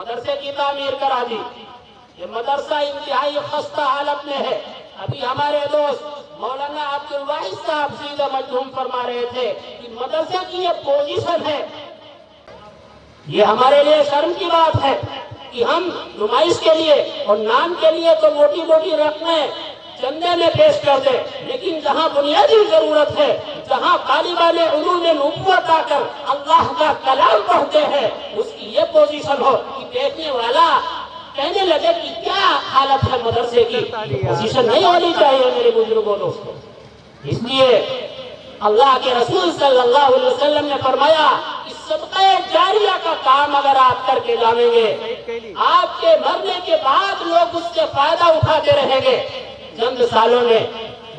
مدرسے کی تعمیر کرا دی. یہ مدرسہ انتہائی خستہ حالت میں ہے. ابھی ہمارے دوست مولانا عبد الواحد صاحب سیدھا مجھوم فرما رہے تھے کہ مدرسے کی یہ پوزیشن ہے. یہ ہمارے لیے شرم کی بات ہے کہ ہم نمائش کے لیے اور نام کے لیے تو موٹی موٹی رقمیں چندے میں پیش کر دے، لیکن جہاں بنیادی ضرورت ہے، جہاں طالبان علوم نبوت آ کر اللہ کا کلام پڑھتے ہیں، اس کی یہ پوزیشن ہو کہ دیکھنے والا کہنے لگے کہ کیا حالت ہے مدرسے کی. پوزیشن نہیں ہونی چاہیے میرے بزرگوں دوستوں. اس لیے اللہ کے رسول صلی اللہ علیہ وسلم نے فرمایا کہ صدقہ جاریہ کا کام اگر آپ کر کے جانیں گے، آپ کے مرنے کے بعد لوگ اس سے فائدہ اٹھاتے رہیں گے. چند سالوں میں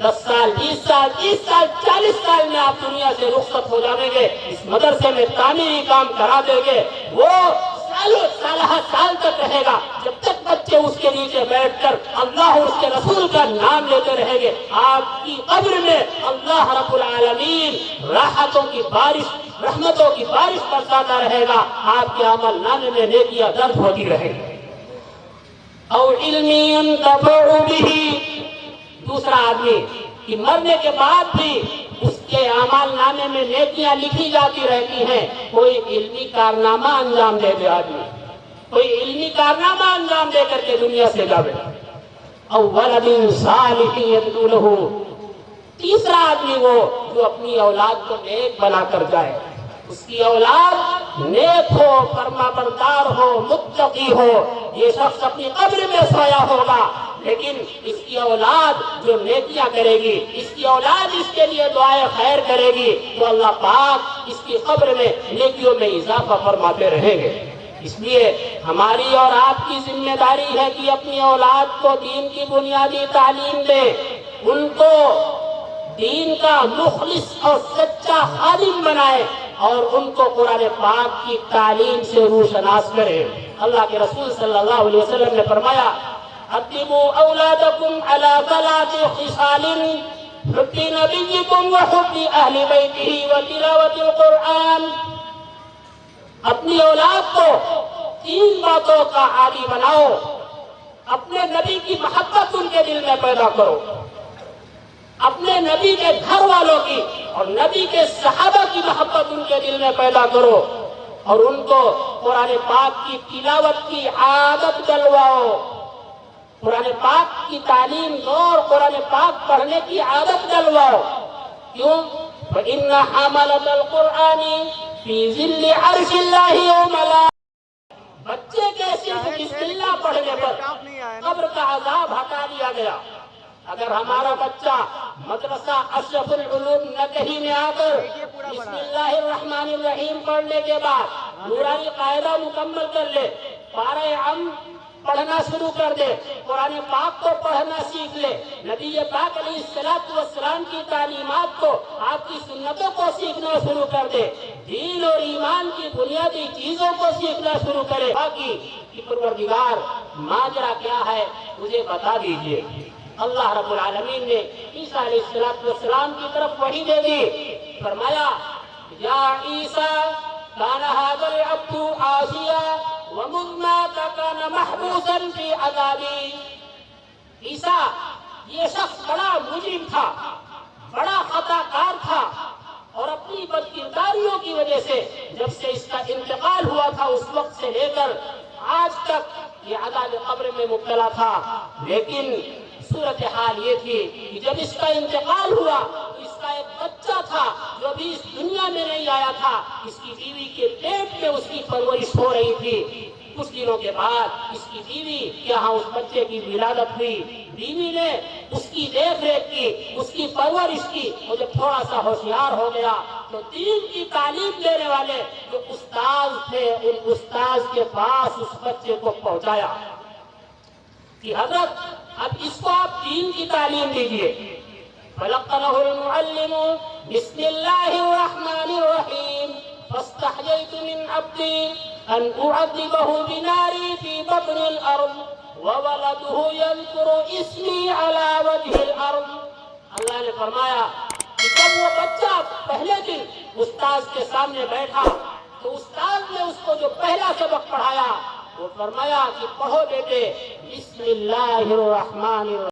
10 سال 20 سال 30 سال 40 سال میں آپ دنیا سے رخصت ہو جائیں گے. اس مدرسے میں تعمیری کام کرا دیں گے، وہ سال تک رہے گا جب تک بچے اس کے نیچے بیٹھ کر اللہ اور اس کے رسول کا نام لیتے رہیں گے. آپ کی قبر میں اللہ رب العالمین راحتوں کی بارش، رحمتوں کی بارش برساتا رہے گا. آپ کے عمل نامے میں نیکیاں درج ہوتی رہے گی. او علم ينتفع به، دوسرا آدمی کہ مرنے کے بعد بھی اس کے اعمال نامے میں نیکیاں لکھی جاتی رہتی ہیں. کوئی علمی کارنامہ انجام دے دے آدمی، کوئی علمی کارنامہ انجام دے کر کے دنیا سے جاوے. او ولد صالح يدعو له، تیسرا آدمی وہ جو اپنی اولاد کو نیک بنا کر جائے. اس کی اولاد نیک ہو، فرما بردار ہو، متقی ہو. یہ شخص اپنی قبر میں سویا ہوگا، لیکن اس کی اولاد جو نیکیاں کرے گی، اس کی اولاد اس کے لیے دعائے خیر کرے گی، تو اللہ پاک اس کی قبر میں نیکیوں میں اضافہ فرماتے رہیں گے. اس لیے ہماری اور آپ کی ذمہ داری ہے کہ اپنی اولاد کو دین کی بنیادی تعلیم دیں، ان کو دین کا مخلص اور سچا خادم بنائے اور ان کو قرآن پاک کی تعلیم سے روشناس کرے. اللہ کے رسول صلی اللہ علیہ وسلم نے فرمایا ادبوا اولادکم علی 3 خصال حب نبیکم وحب اہل بیتہ وتلاوت القرآن. اپنی اولاد کو 3 باتوں کا عادی بناؤ. اپنے نبی کی محبت ان کے دل میں پیدا کرو، اپنے نبی کے گھر والوں کی اور نبی کے صحابہ کی محبت ان کے دل میں پیدا کرو، اور ان کو قرآن پاک کی تلاوت کی عادت ڈلواؤ. قرآن پاک کی تعلیم دو اور قرآن پاک پڑھنے کی عادت ڈلواؤ. کیوں؟ فَإِنَّ حَمَلَةَ الْقُرْآنِ فِي ظِلِّ عَرْشِ اللَّهِ يَوْمَ لَا. بچے کے صرف بسم اللہ پڑھنے پر قبر کا عذاب ہٹا دیا گیا. اگر ہمارا بچہ مدرسہ اشرف العلوم نگہی میں آ کر بسم اللہ الرحمن الرحیم پڑھنے کے بعد نورانی قاعدہ مکمل کر لے، پارہ عم پڑھنا شروع کر دے، قرآن پاک کو پڑھنا سیکھ لے، نبی پاک علیہ السلام کی تعلیمات کو، آپ کی سنتوں کو سیکھنا شروع کر دے، دین اور ایمان کی بنیادی چیزوں کو سیکھنا شروع کرے. باقی کہ پروردگار ماجرا کیا ہے مجھے بتا دیجئے. اللہ رب العالمین نے عیسیٰ علیہ السلام کی طرف وحی دے دی. فرمایا یا عیسیٰ کان ھذا العبد عاصیا ومنذ مات کان محبوسا فی عذابی. عیسیٰ یہ شخص بڑا مجرم تھا، بڑا خطا کار تھا، اور اپنی بد کرداریوں کی وجہ سے جب سے اس کا انتقال ہوا تھا اس وقت سے لے کر آج تک یہ عذاب قبر میں مبتلا تھا. لیکن صورتحال یہ تھی کہ جب اس کا انتقال ہوا تو اس کا ایک بچہ تھا جو ابھی اس دنیا میں نہیں آیا تھا. اس کی بیوی کے پیٹ میں اس کی پرورش ہو رہی تھی. کچھ دنوں کے بعد اس کی بیوی کے یہاں اس بچے کی ولادت ہوئی. بیوی نے اس کی دیکھ ریکھ کی، اس کی پرورش کی. وہ جب تھوڑا سا ہوشیار ہو گیا تو دین کی تعلیم دینے والے جو استاذ تھے ان استاذ کے پاس اس بچے کو پہنچایا کہ حضرت اب اس کو آپ دین کی تعلیم دیجئے. فَلَقَّنَهُ الْمُعَلِّمُ بِسْمِ اللَّهِ الرَّحْمَنِ الرَّحِيمِ فَاسْتَحْيَيْتُ مِنْ عَبْدِي أَنْ أُعَذِّبَهُ بِنَارِي فِي بَطْنِ الْأَرْضِ وَوَلَدُهُ يَذْكُرُ اسْمِي عَلَى وَجْهِ الْأَرْضِ. اللہ نے فرمایا کہ جب وہ بچہ پہلے دن استاذ کے سامنے بیٹھا تو استاذ نے اس کو جو پہلا سبق پڑھایا وہ فرمایا کہ پڑھو بیٹے بسم اللہ الرحمن الرحیم.